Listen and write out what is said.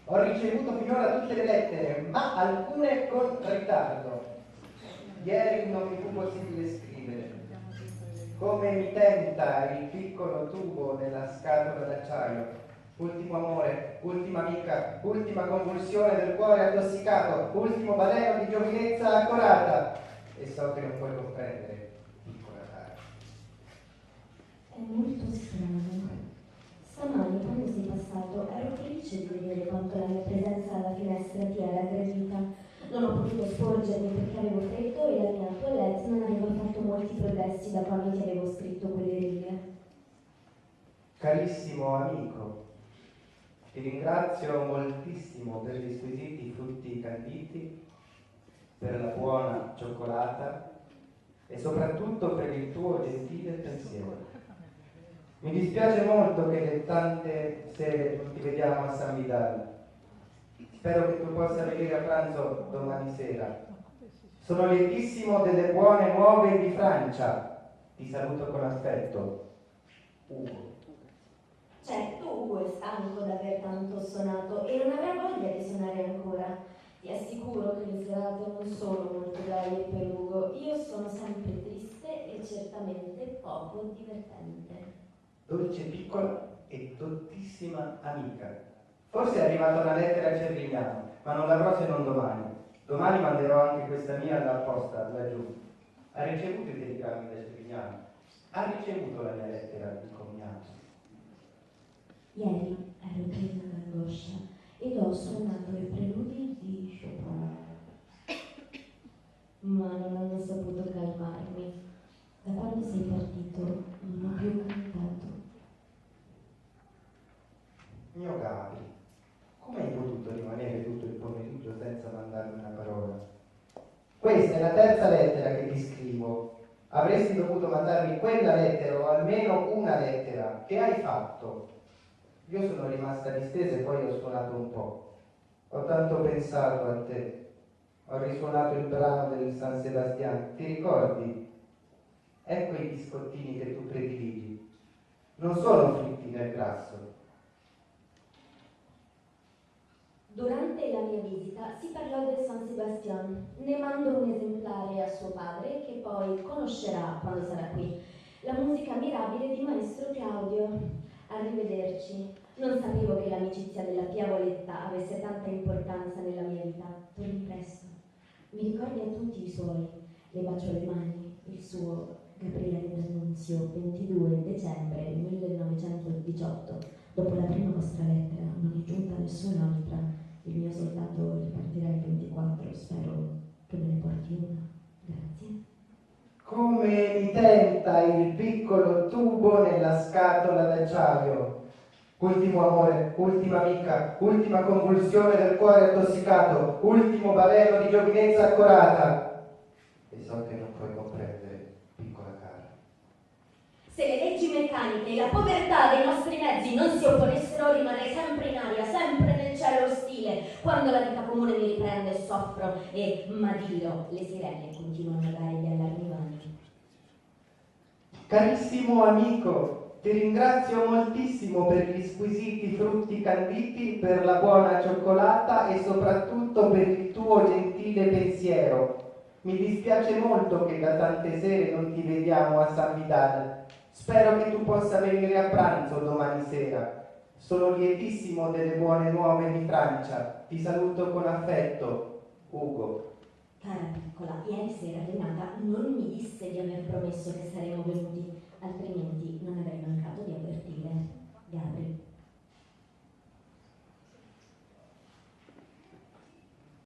Ho ricevuto finora tutte le lettere, ma alcune con ritardo. Ieri non mi fu possibile scrivere. Come mi tenta il piccolo tubo nella scatola d'acciaio. Ultimo amore, ultima amica, ultima convulsione del cuore addossicato, ultimo baleno di giovinezza accorata. E so che non puoi comprendere, piccola cara. È molto strano. Stamani, quando sei passato, ero felice di vedere quanto la mia presenza alla finestra ti era gradita. Non ho potuto sporgermi perché avevo freddo e la mia toilette non aveva fatto molti progressi da quando ti avevo scritto quelle righe. Carissimo amico, ti ringrazio moltissimo per gli squisiti frutti canditi, per la buona cioccolata e soprattutto per il tuo gentile pensiero. Mi dispiace molto che le tante sere non ti vediamo a San Vidal. Spero che tu possa venire a pranzo domani sera. Sono lietissimo delle buone nuove di Francia. Ti saluto con affetto. Ugo. Certo, Ugo è stanco d'aver tanto suonato e non avrà voglia di suonare ancora. Ti assicuro che le serate non sono molto belle per Ugo. Io sono sempre triste e certamente poco divertente. Dolce piccola e dottissima amica. Forse è arrivata una lettera a Cervignano, ma non l'avrò se non domani. Domani manderò anche questa mia alla posta, laggiù. Ha ricevuto i telegrammi da Cervignano? Ha ricevuto la mia lettera di commiato? Ieri ero piena d'angoscia ed ho suonato i preludi di Chopin, ma non hanno saputo calmarmi. Da quando sei partito non ho più cantato. Mio Gabri, come hai potuto rimanere tutto il pomeriggio senza mandarmi una parola? Questa è la terza lettera che ti scrivo. Avresti dovuto mandarmi quella lettera o almeno una lettera. Che hai fatto? Io sono rimasta distesa e poi ho suonato un po'. Ho tanto pensato a te. Ho risuonato il brano del San Sebastian. Ti ricordi? Ecco i biscottini che tu prediligi. Non sono fritti nel grasso. Durante la mia visita si parlò del San Sebastian. Ne mando un esemplare a suo padre che poi conoscerà quando sarà qui. La musica mirabile di maestro Claudio. Arrivederci. Non sapevo che l'amicizia della Piavoletta avesse tanta importanza nella mia vita. Torni presto. Mi ricordi a tutti i suoi. Le bacio le mani. Il suo Gabriele D'Annunzio, 22 dicembre 1918. Dopo la prima vostra lettera non è giunta nessun'altra. Il mio soldato ripartirà il 24. Spero che me ne porti una. Grazie. Come mi tenta il piccolo tubo nella scatola d'acciaio. Ultimo amore, ultima amica, ultima convulsione del cuore addossicato, ultimo baleno di giovinezza accorata. E so che non puoi comprendere, piccola cara. Se le leggi meccaniche e la povertà dei nostri mezzi non si opponessero, rimarrei sempre in aria, sempre nel cielo ostile. Quando la vita comune mi riprende, soffro e madilo. Le sirene continuano a dare gli allarmi vani. Carissimo amico, ti ringrazio moltissimo per gli squisiti frutti canditi, per la buona cioccolata e soprattutto per il tuo gentile pensiero. Mi dispiace molto che da tante sere non ti vediamo a San Vidal. Spero che tu possa venire a pranzo domani sera. Sono lietissimo delle buone nuove di Francia. Ti saluto con affetto, Ugo. Cara piccola, ieri sera Renata non mi disse di aver promesso che saremmo venuti, altrimenti